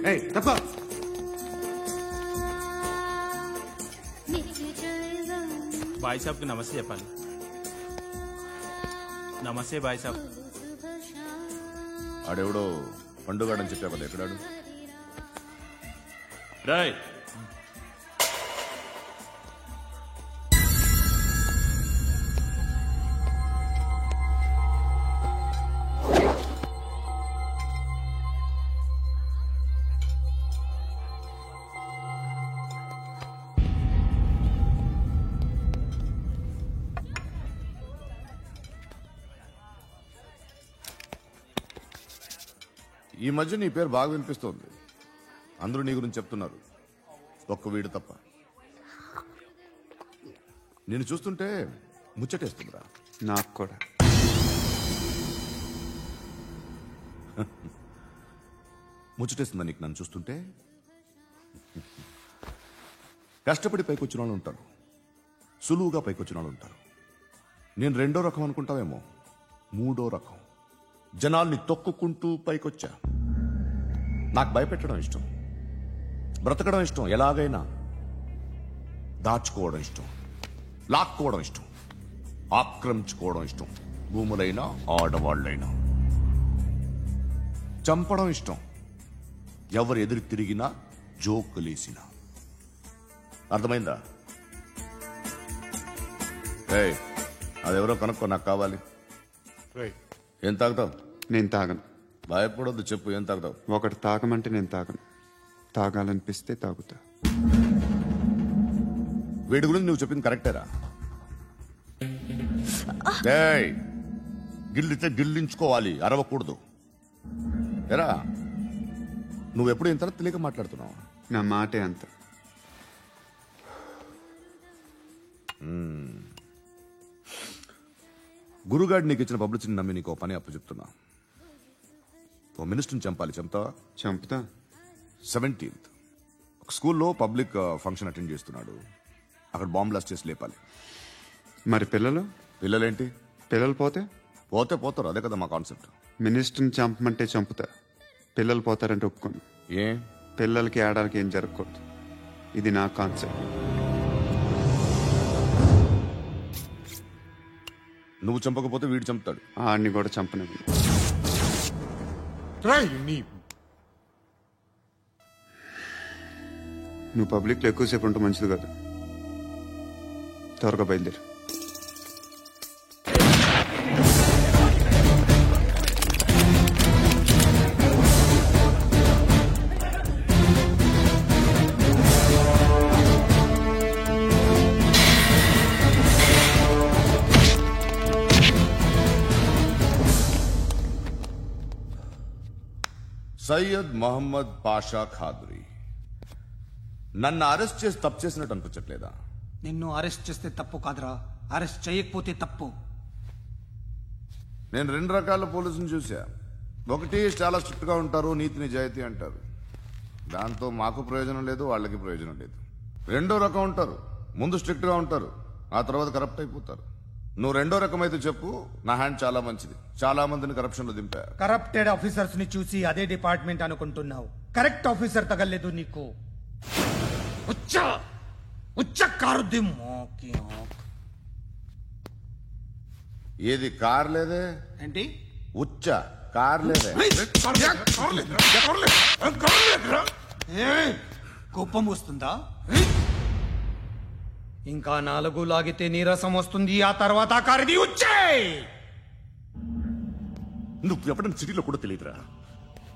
తప్ప బాయ్ సాబ్కి నమస్తే చెప్పాలి. నమస్తే బాయ్ సాబ్. ఆడెవడో పండుగాడని చెప్పా కదా, ఎక్కడాడు? రాయ్ ఈ మధ్య నీ పేరు బాగా వినిపిస్తోంది. అందరూ నీ గురించి చెప్తున్నారు, ఒక్క వీడు తప్ప. నేను చూస్తుంటే ముచ్చటేస్తుందిరా. నాకు కూడా. ముచ్చటేస్తుందా నీకు నన్ను చూస్తుంటే? కష్టపడి పైకొచ్చిన వాళ్ళు ఉంటారు, సులువుగా పైకొచ్చిన వాళ్ళు ఉంటారు. నేను రెండో రకం అనుకుంటావేమో, మూడో రకం. జనాల్ని తొక్కుకుంటూ పైకొచ్చా. నాకు భయపెట్టడం ఇష్టం, బ్రతకడం ఇష్టం, ఎలాగైనా దాచుకోవడం ఇష్టం, లాక్కోవడం ఇష్టం, ఆక్రమించుకోవడం ఇష్టం. భూములైనా ఆడవాళ్ళైనా చంపడం ఇష్టం, ఎవరు ఎదురు తిరిగినా జోకులేసినా. అర్థమైందా? అదెవరో కనుక్కో, నాకు కావాలి. ఏం తాగుతావు? నేను తాగను. భయపడొద్దు, చెప్పు ఏం తాగుతావు? ఒకటి తాగమంటే నేను తాగను, తాగాలనిపిస్తే తాగుతా. వీడి గురించి నువ్వు చెప్పింది కరెక్టేరా? గిల్లితే గిల్లించుకోవాలి, అరవకూడదు. ఎరా నువ్వెప్పుడు ఇంత తెలియక మాట్లాడుతున్నావు? నా మాటే అంత. గురుగాడు నీకు ఇచ్చిన పబ్లిసిటీని నమ్మి నీకు పని అప్పు చెప్తున్నా. ఓ మినిస్టర్ని చంపాలి, చంపుతావా? చంపుతా. 17th ఒక స్కూల్లో పబ్లిక్ ఫంక్షన్ అటెండ్ చేస్తున్నాడు, అక్కడ బాంబ్ బ్లాస్ట్ చేసి లేపాలి. మరి పిల్లలు? పిల్లలేంటి? పిల్లలు పోతే పోతే పోతారు, అదే కదా మా కాన్సెప్ట్. మినిస్టర్ని చంపమంటే చంపుతా, పిల్లలు పోతారంటే ఒప్పుకోను. ఏ పిల్లలకి ఆడాలకి ఏం జరగకూడదు, ఇది నా కాన్సెప్ట్. నువ్వు చంపకపోతే వీడు చంపుతాడు. ఆడిని కూడా చంపనివ్వను. నువ్వు పబ్లిక్లో ఎక్కువసేపు ఉంటే మంచిది కాదు. త్వరగా బయలుదేరు. సయ్యద్ మహమ్మద్ పాషా ఖాద్రీ నన్ను అరెస్ట్ చేసి తప్పు చేసినట్టు అనిపించట్లేదా? నిన్ను అరెస్ట్ చేస్తే తప్పు కాదురా, అరెస్ట్ చేయకపోతే తప్పు. నేను 2 రకాల పోలీసుని చూసా. ఒకటి చాలా స్ట్రిక్ట్ గా ఉంటారు, నీతి నిజాయితీ అంటారు, దాంతో మాకు ప్రయోజనం లేదు, వాళ్ళకి ప్రయోజనం లేదు. రెండో రకం ఉంటారు, ముందు స్ట్రిక్ట్ గా ఉంటారు, ఆ తర్వాత కరప్ట్ అయిపోతారు. నువ్వు రెండో రకం అయితే చెప్పు, నా హ్యాండ్ చాలా మంచిది, చాలా మందిని కరప్షన్ లో దింపా. కరప్టెడ్ ఆఫీసర్స్ ని చూసి అదే డిపార్ట్మెంట్ అనుకుంటున్నావు, కరెక్ట్ ఆఫీసర్ తగలేదు నీకు. ఏది కార్ లేదే ఏంటి? ఉచ్చ కార్ లేదే. కోపం వస్తుందా? ఇంకా 4 లాగితే నీరసం వస్తుంది, ఆ తర్వాత కారిది ఉచ్చే. నువ్వు ఎప్పుడైనా సిటీలో కూడా తెలియదురా,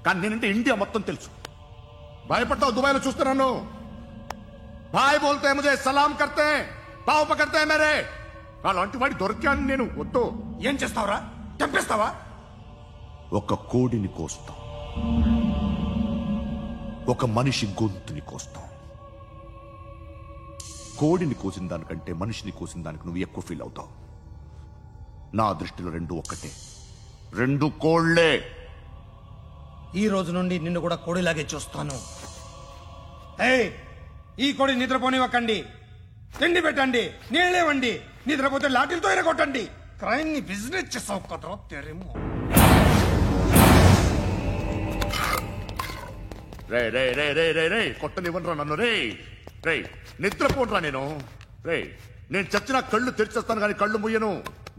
కానీ నేనంటే ఇండియా మొత్తం తెలుసు. భయపడతావు? దుబాయ్లో చూస్తున్నాను, భాయ్ బోల్తే ముజే సలాం కర్తే పావు పకర్తే మేరే. అలాంటి వాడి దొరికాను నేను. వద్దు. ఏం చేస్తావురా? చంపేస్తావా? ఒక కోడిని కోస్తాం, ఒక మనిషి గొంతుని కోస్తాం. కోడిని కోసిన దానికంటే మనిషిని కోసిన దానికి నువ్వు ఎక్కువ ఫీల్ అవుతావు. నా దృష్టిలో 2 ఒక్కటే, 2 కోళ్లే. ఈ రోజు నుండి నిన్ను కూడా కోడిలాగే చూస్తాను. ఈ కోడి నిద్రపోనివ్వకండి, తిండి పెట్టండి, నీళ్ళేవండి, నిద్రపోతే లాఠీలతో ఎరగొట్టండి. క్రైమ్ ని బిజినెస్ చేసావు కదరా తెరేమో. రే రే రే రే రే రే కొట్టనివ్వనరా నన్ను రే రే నిద్రపోనరా నేను చచ్చిన కళ్ళు తెరిచేస్తాను కానీ కళ్ళు ముయ్యను,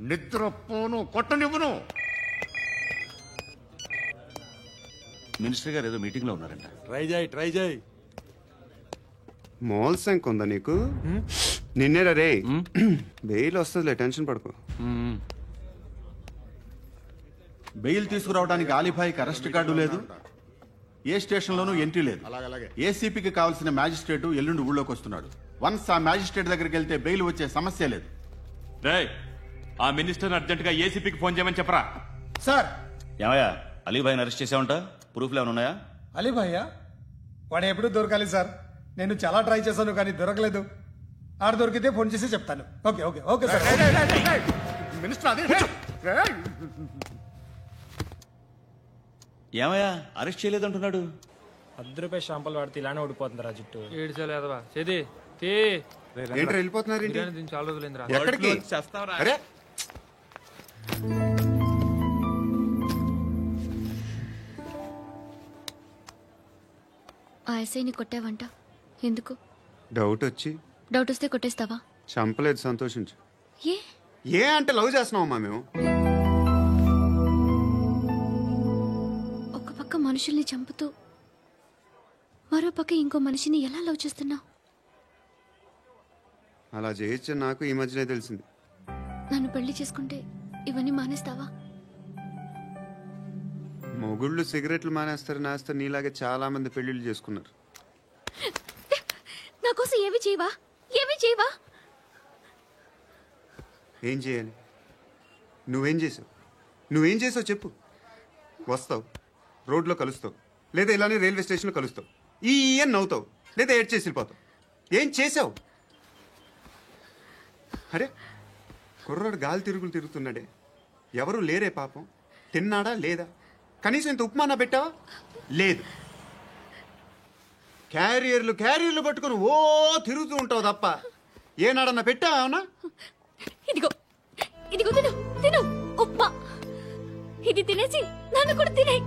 నిద్రపోను, కొట్టనివ్వను. మినిస్టర్ గారు ఏదో మీటింగ్ లో ఉన్నారంట. ట్రై చేయి. మోల్ సంక్ ఉందా నీకు? నిన్నేరా రే. బెయిల్ వస్తుందిలే, టెన్షన్ పడుకో. బెయిల్ తీసుకురావడానికి ఆలిభాయికి అరెస్ట్ కార్డు లేదు, ఏ స్టేషన్లోనూ ఎంట్రీ లేదు. ఏసీపీకి కావాల్సిన మ్యాజిస్ట్రేటు ఎల్లుండి ఊళ్ళోకి వస్తున్నాడు. వన్స్ ఆ మ్యాజిస్ట్రేట్ దగ్గరికి వెళ్తే బెయిల్ వచ్చే సమస్య లేదు. ఆ మినిస్టర్ అర్జెంట్ గా ఏసీపీకి ఫోన్ చేయమని చెప్పరా. సార్. ఏమయ్యా, అలీభాయిని అరెస్ట్ చేసావంట? ప్రూఫ్లు ఏమైనా ఉన్నాయా? అలీ భయ్యా వాడు ఎప్పుడు దొరకాలి సార్? నేను చాలా ట్రై చేశాను కానీ దొరకలేదు. ఆడ దొరికితే ఫోన్ చేసి చెప్తాను. Okay okay okay sir. Minister అదే ఏమయ్యా, అరెస్ట్ చేయలేదంటున్నాడు? ₹10 షాంపూలు వాడితే ఇలానే ఓడిపోతుంది రా జుట్టు. ఏడ్చలేదవా చేది ఏంట్రా వెళ్ళిపోతున్నారు ఏంటి? చాలా రోజులైందిరా. ఎక్కడికి? అరే ఆ ఎస్ఐని కొట్టావంట, ఎందుకు? డౌట్ వచ్చి. డౌట్ వస్తే కొట్టేస్తావా? చంపలేదు, సంతోషించు. ఏ ఏ అంటే లవ్ చేస్తున్నావమ్మా మేము. ఒక పక్క మనుషుల్ని చంపుతూ మరో పక్క ఇంకో మనిషిని ఎలా లవ్ చేస్తున్నావు? అలా చేయొచ్చు నాకు ఈ మధ్యనే తెలిసింది. నన్ను పెళ్లి చేసుకుంటే ఇవన్నీ మానేస్తావా? మొగుళ్ళు సిగరెట్లు మానేస్తారు, నేస్తారు. నీలాగే చాలా మంది పెళ్లిళ్ళు చేసుకున్నారు. నా కోసం ఏమి చేయవా? ఏమి చేయవా? ఏం చేయాలి? నువ్వేం చేసావు చెప్పు. వస్తావు, రోడ్లో కలుస్తావు, లేదా ఇలానే రైల్వే స్టేషన్లో కలుస్తావు. ఈ అని నవ్వుతావు, లేదా ఏడ్ చేసి వెళ్ళిపోతావు. ఏం చేసావు? అరే కుర్రాడు గాలి తిరుగుతున్నాడే, ఎవరు లేరే పాపం. తిన్నాడా లేదా? కనీసం ఇంత ఉప్మానా పెట్టావా? లేదు. క్యారియర్లు పట్టుకుని ఓ తిరుగుతూ ఉంటావు తప్ప ఏనాడన్నా పెట్టావా? అవునా? ఇదిగో ఇదిగో తిను తిను ఉప్మా. ఇది తినేసి నన్ను కూడా తినే.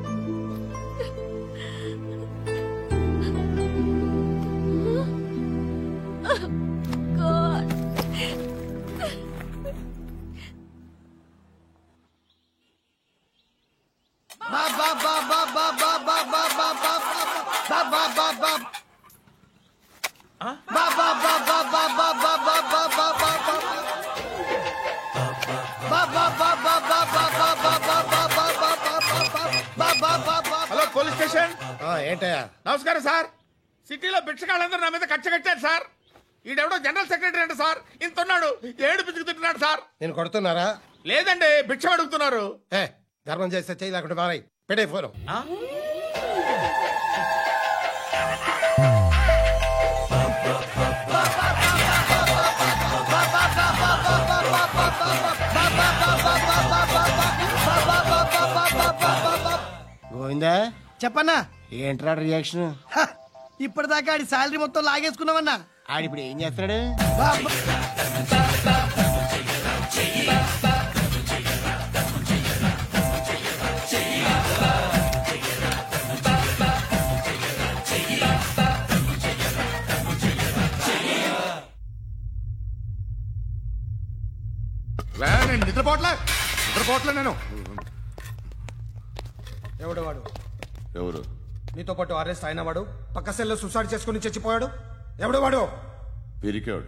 Hello police station. ఏంటయ్యా? నమస్కారం సార్. సిటీలో భిక్షగాళ్ళందరూ నా మీద కచ్చ కట్టారు సార్. ఈడెవడో జనరల్ సెక్రటరీ అంట సార్. ఇంత ఉన్నాడు, ఏడు పిచ్చుకు తింటున్నాడు సార్. నేను కొడుతున్నారా? లేదండి, భిక్ష అడుగుతున్నారు. ధర్మం చేస్తే చేయి, లేకుంటే మారాయి. పెట్టే ఫోను. గోవిందా చెప్పన్నా. ఏంట్రా రియాక్షన్? ఇప్పటిదాకా ఆడి శాలరీ మొత్తం లాగేసుకున్నావన్నా. ఆడిప్పుడు ఏం చేస్తున్నాడు? నేను నిద్రపోవట్లే నేను. ఎవడు వాడు? ఎవరు? నీతో పాటు అరెస్ట్ అయిన వాడు, పక్క సెల్లో సూసైడ్ చేసుకుని చచ్చిపోయాడు. ఎవడు వాడు? పిరికాడు.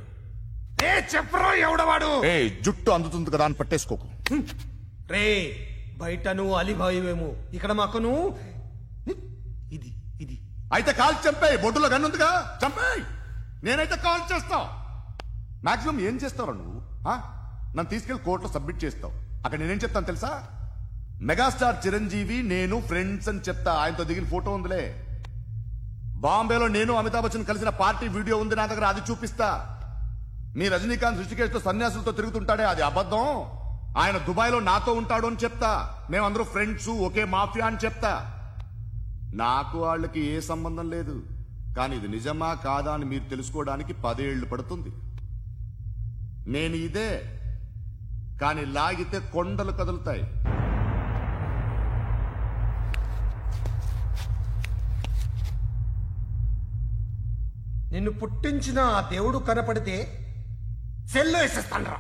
చెప్పరా ఎవడవాడు? జుట్టు అందుతుంది కదా అని పట్టేసుకోకు. రే బయట నువ్వు అలీబాయివేమో, ఇక్కడ మాకు నువ్వు ఇది ఇది. అయితే కాల్ చంపేయి, బొడ్డులో గన్నుందిగా చంపేయి. నేనైతే కాల్ చేస్తా. మాక్సిమం ఏం చేస్తావు నువ్వు? నన్ను తీసుకెళ్లి కోర్టులో సబ్మిట్ చేస్తావు. అక్కడ నేనేం చెప్తాను తెలుసా? మెగాస్టార్ చిరంజీవి నేను ఫ్రెండ్స్ అని చెప్తా. ఆయనతో దిగిన ఫోటో ఉందిలే. బాంబేలో నేను అమితాబ్ బచ్చన్ కలిసిన పార్టీ వీడియో ఉంది నా దగ్గర, అది చూపిస్తా. మీ రజనీకాంత్ ఋషికేష్ తో సన్యాసులతో తిరుగుతుంటాడే, అది అబద్ధం. ఆయన దుబాయ్ లో నాతో ఉంటాడు అని చెప్తా. మేమందరూ ఫ్రెండ్స్, ఒకే మాఫియా అని చెప్తా. నాకు వాళ్ళకి ఏ సంబంధం లేదు. కానీ ఇది నిజమా కాదా అని మీరు తెలుసుకోవడానికి 10 ఏళ్లు పడుతుంది. నేను ఇదే, కానీ లాగితే కొండలు కదులుతాయి. నిన్ను పుట్టించిన ఆ దేవుడు కనపడితే సెల్లో వేసేస్తాను.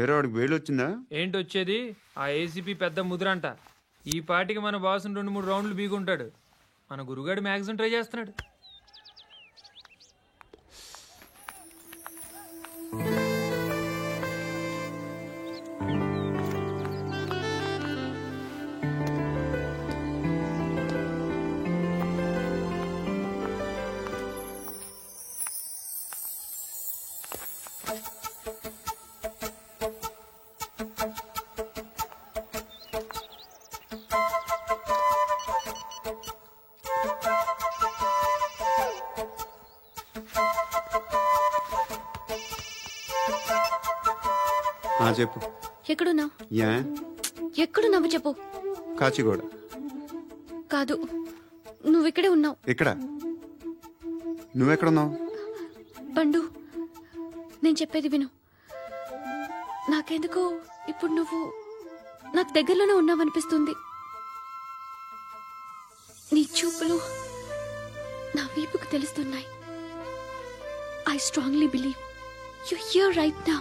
ఏరో వాడికి వేలు వచ్చిందా? ఏంటి వచ్చేది? ఆ ఏసీపీ పెద్ద ముద్రంట. ఈ పాటికి మన బాసును 2-3 రౌండ్లు బీగుంటాడు. మన గురుగాడు మ్యాక్సిమం ట్రై చేస్తున్నాడు. చెప్పు. ఎక్కడున్నావు? యా ఎక్కడున్నావు చెప్పు. కాచిగూడ. కాదు, నువ్వు ఇక్కడే ఉన్నావు. ఇక్కడ? నువ్వెక్కడున్నావు? పండు, నేను చెప్పేది విను. నాకెందుకో ఇప్పుడు నువ్వు నాకు దగ్గరలోనే ఉన్నావనిపిస్తుంది. నీ చూపులు నా వీపుకు తెలుస్తున్నాయి. I strongly believe you here right now.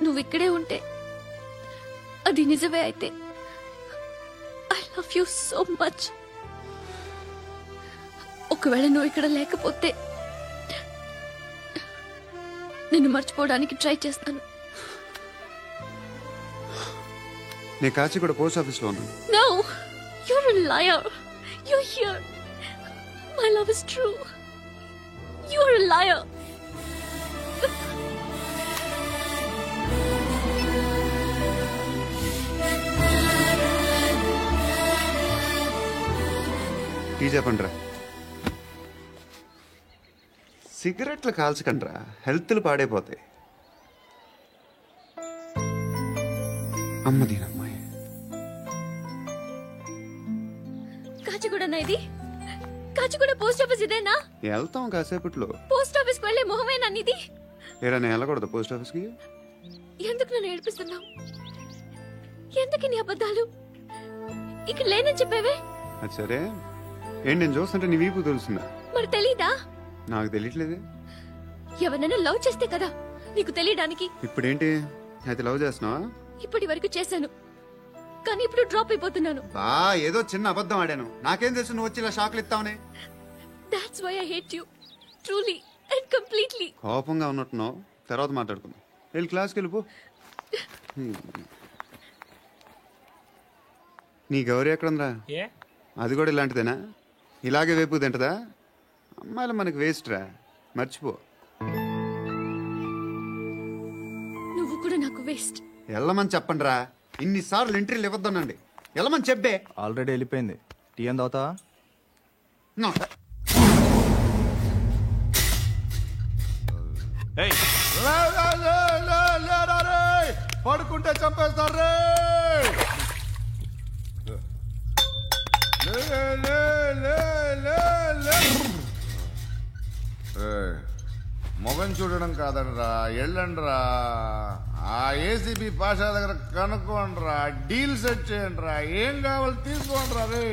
నువ్వు ఇక్కడే ఉంటే అది నిజమే అయితే I love you so much. ఒకవేళ నువ్వు ఇక్కడ లేకపోతే నిన్ను మర్చిపోవడానికి ట్రై చేస్తాను. నేను కాచిగూడ పోస్ట్ ఆఫీస్లో ఉన్నాను. No, you're a liar. You're here. My love is true. You're a liar. Tea చెప్పండిరా. సిగరెట్లు కాల్చకండ్రా, హెల్త్లు పాడైపోతాయి. అమ్మదీనమ్మాయి. కాచిగూడనా ఇది? కాచిగూడ పోస్ట్ ఆఫీస్ ఇదేనా? వెళ్తాం కాసేపట్లో. పోస్ట్ ఆఫీస్ కు వెళ్లే మొహమేనా నీది? ఏరా నేను వెళ్ళకూడదు పోస్ట్ ఆఫీస్కి? ఎందుకు నన్ను ఏడిపిస్తున్నావు? ఎందుకు నీ అబద్ధాలు? ఇక్కడ లేనని చెప్పేవే. అది సరే, ఏంటి నేను చూస్తుంటే నీ వీపు తెలుస్తుందా? మరి తెలీదా? నాకు తెలియట్లేదే. ఎవరైనా లవ్ చేస్తే కదా నీకు తెలియడానికి. ఇప్పుడేంటి అయితే లవ్ చేస్తున్నావా? ఇప్పటి వరకు చేశాను, కానీ ఇప్పుడు డ్రాప్ అయిపోతున్నాను. ఏదో చిన్న అబద్ధం ఆడాను. నాకేం తెలుసు నువ్వు వచ్చి ఇలా షాక్లు ఇస్తావని. That's why I hate you. Truly and completely. కోపంగా ఉన్నట్టున్నావు, తర్వాత మాట్లాడుకుందాం. వెళ్ళి క్లాస్కి వెళ్ళిపో. నీ గౌరీ ఎక్కడుందా? అది కూడా ఇలాంటిదేనా? ఇలాగే వేపు తింటదా? అమ్మాయిలు మనకి వేస్ట్ రా, మర్చిపో. నువ్వు కూడా నాకు వేస్ట్. వెళ్ళమని చెప్పండి రా. ఇన్నిసార్లు ఎంట్రీలు ఇవ్వద్దనండి. వెళ్ళమని చెప్పే. ఆల్రెడీ వెళ్ళిపోయింది. టీ అని తాగుతావా? పడుకుంటే చంపేస్తారు. మొగం చూడడం కాదండ్రా, ఎళ్ళండ్రా. ఆ ఏసీబీ పాషా దగ్గర కనుక్కోండ్రా, డీల్ సెట్ చేయండిరా, ఏం కావాలి తీసుకోండిరా. రే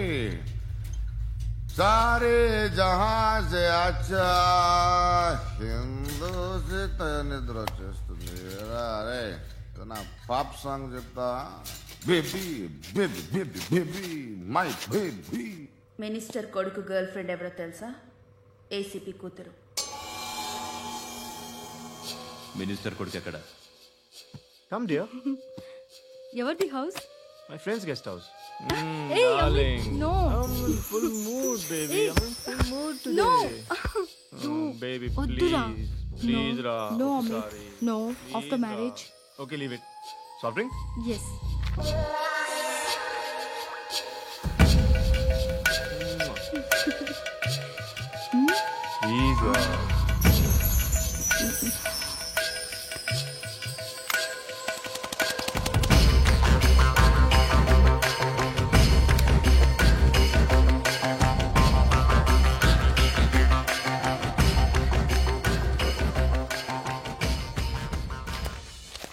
సారే జహాజే అచ్చా హిందూ నిద్ర వచ్చేస్తుంది. రే నా పాప్ సాంగ్ చెప్తా. Baby baby baby baby my baby. Minister కొడుకు గర్ల్ ఫ్రెండ్ ఎవరో తెలుసా? ఏసీపీ కూతురు. మినిస్టర్ కొడుకు ఎక్కడ? Come dear. ఎవరిది house? My friends guest house. Hey, no. I'm in full mood, baby. I'm in full mood today. No. Baby, Oddura. please. Please, No. Ra. No, I'm Amit. sorry. No. Please, After Ra. marriage. Okay, leave it. Soft drink? Yes. Please, Ra.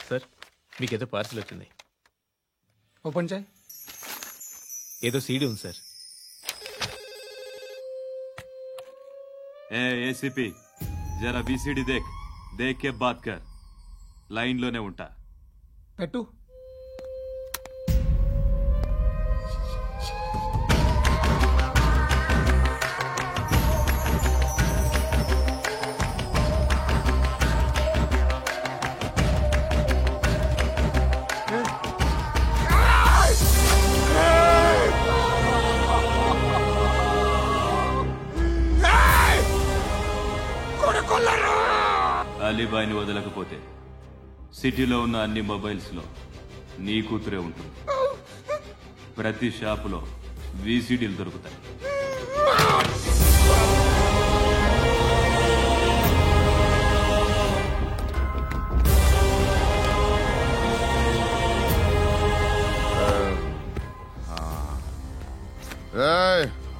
Sir, మీకేదో parcel వచ్చింది. Open చేయి. ఏదో CD ఉంది sir. ACP జరా BCD దేక్ కే బాత్ కర్. లైన్ లోనే ఉంటా. పెట్టు. అలీబాయిని వదలకపోతే సిటీలో ఉన్న అన్ని మొబైల్స్ లో నీ కూతురే ఉంటుంది. ప్రతి షాపులో వీసీడీలు దొరుకుతాయి.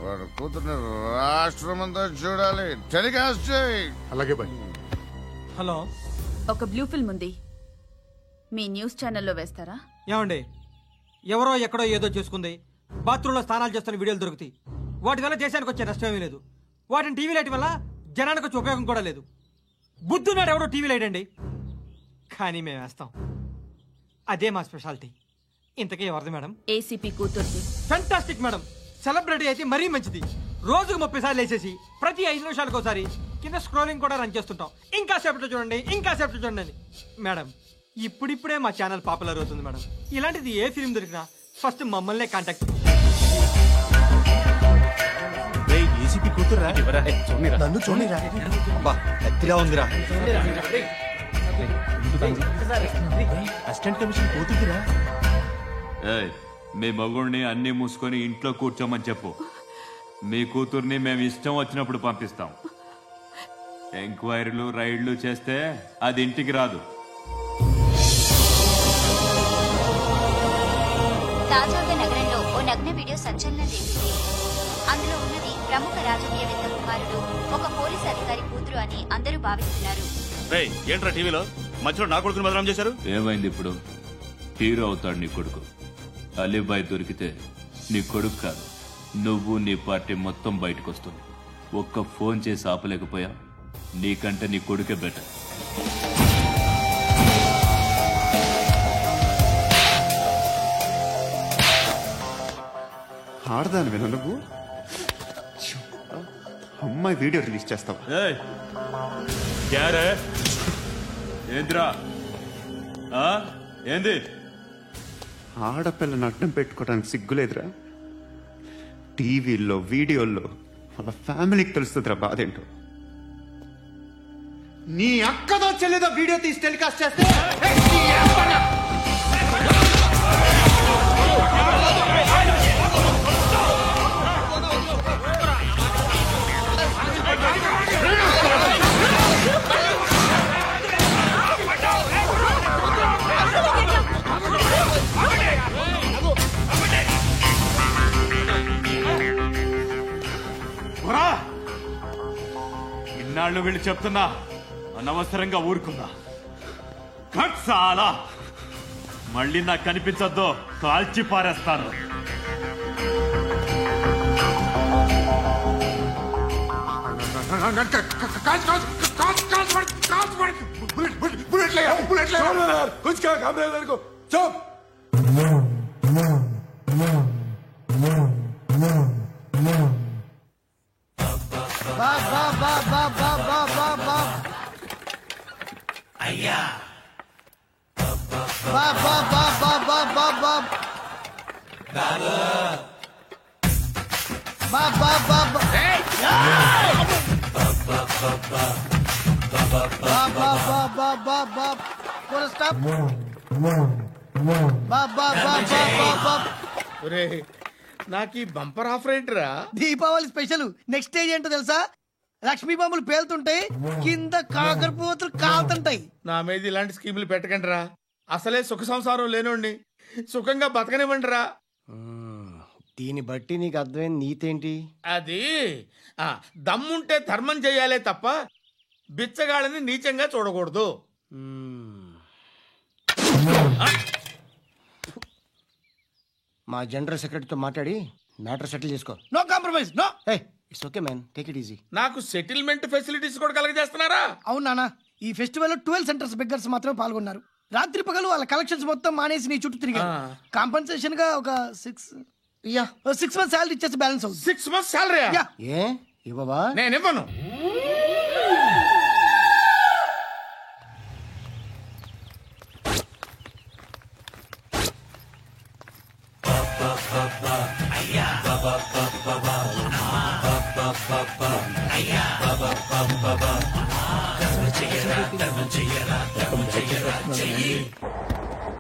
వాడు కూతుర్ని రాష్ట్రమంతా చూడాలి. టెలికాస్ట్ చేయి. అలాగే బాయ్. హలో, ఒక బ్లూ ఫిల్మ్ ఉంది, మీ న్యూస్ ఛానల్లో వేస్తారా? ఏమండి, ఎవరో ఎక్కడో ఏదో చేసుకుంది, బాత్రూంలో స్నానాలు చేస్తున్న వీడియోలు దొరుకుతాయి. వాటి వల్ల దేశానికి వచ్చే నష్టమేమీ లేదు. వాటిని టీవీ లైట్ వల్ల జనానికి వచ్చే ఉపయోగం కూడా లేదు. బుద్ధున్నాడు ఎవడో టీవీ లైట్ అండి, కానీ మేము వేస్తాం. అదే మా స్పెషాలిటీ. ఇంతకీ ఎవరిది మేడం? ఏసీపీ కూతుర్ది. Fantastic madam. సెలబ్రిటీ అయితే మరీ మంచిది. రోజుకు 30 సార్లు వేసేసి ప్రతి 5 నిమిషాలకు ఒకసారి కింద స్క్రోలింగ్ కూడా రన్ చేస్తుంటాం. ఇంకా సేపట్లో చూడండి, ఇంకా సేపట్లో చూడండి అని. మేడం, ఇప్పుడిప్పుడే మా ఛానల్ పాపులర్ అవుతుంది మేడం. ఇలాంటిది ఏ ఫిల్మ్ దొరికినా ఫస్ట్ మమ్మల్నే కాంటాక్ట్. ఏసీపీ కూతురా? నన్ను చూడరా, ఎత్తిగా ఉందిరా. అసిస్టెంట్ కమిషన్ కూతురా? మీ మగుడిని అన్ని మూసుకొని ఇంట్లో కూర్చోమని చెప్పు. మీ కూతుర్ని మేము ఇష్టం వచ్చినప్పుడు పంపిస్తాం. ఎంక్వైరీలు రైడ్లు చేస్తే అది ఇంటికి రాదు. తాజాగా నగరంలో ఓ నగ్న వీడియో సంచలనం రేపింది. అందులో ఉన్నది ప్రముఖ రాజకీయవేత్త కుమారుడు, ఒక పోలీస్ అధికారి కూతురు అని అందరూ భావిస్తున్నారు. ఏంట్రా టీవీలో మధ్యలో నా కొడుకుని బదనాం చేశారు? ఏమైంది ఇప్పుడు? హీరో అవుతాడు నీ కొడుకు. అలీబాయ్ దొరికితే నీ కొడుకు కాదు, నువ్వు నీ పార్టీ మొత్తం బయటకు వస్తుంది. ఒక్క ఫోన్ చేసి ఆపలేకపోయా? నీకంటే నీ కొడుకే బెటర్. ఆడదాను విన నువ్వు అమ్మాయి వీడియో రిలీజ్ చేస్తావా? ఏంద్రా ఏంది? ఆడపిల్లని అడ్డం పెట్టుకోవడానికి సిగ్గులేదురా? టీవీల్లో వీడియోల్లో వాళ్ళ ఫ్యామిలీకి తెలుస్తుందిరా బాధేంటో. నీ అక్కదో చెల్లిదో వీడియో తీసి టెలికాస్ట్ చేస్తే ఇన్నాళ్ళు వీళ్ళు చెప్తున్నా అనవసరంగా ఊరుకున్నా. చాలా మళ్ళీ నాకు కనిపించొద్దు, కాల్చి పారేస్తాను. అయ్యా నాకు ఈ బంపర్ ఆఫర్ ఏంటిరా? దీపావళి స్పెషల్. నెక్స్ట్ స్టేజ్ ఏంటో తెలుసా? లక్ష్మీ బాంబులు పేలుతుంటాయి, కింద కాకరపోతులు కాలుతుంటాయి. నా మీద ఇలాంటి స్కీములు పెట్టకండి రా. అసలే సుఖ సంసారం లేనోండి, సుఖంగా బతకనివ్వండి రా. దీన్ని బట్టి నీకు అర్థమైంది నీతేంటి? అది దమ్ముంటే ధర్మం చెయ్యాలే తప్ప బిచ్చగాళ్ళని నీచంగా చూడకూడదు. మా జనరల్ సెక్రటరీతో మాట్లాడి మ్యాటర్ సెటిల్ చేసుకో. No compromise no. It's okay man, take it easy. నాకు సెటిల్మెంట్ ఫెసిలిటీస్ కూడా కలగజేస్తున్నారా? అవును నాన్న, ఈ ఫెస్టివల్ 12 సెంటర్స్ బెగ్గర్స్ మాత్రమే పాల్గొన్నారు. రాత్రి పగలు వాళ్ళ కలెక్షన్స్ మొత్తం మానేసి నీ చుట్టూ తిరిగారు. కాంపన్సేషన్ గా ఒక 6 months సాలరీ ఇచ్చేసి బ్యాలెన్స్ అవుతుంది. 6 months సాలరీ? ఏ ఇవ్వవా? నేను ఇవ్వను.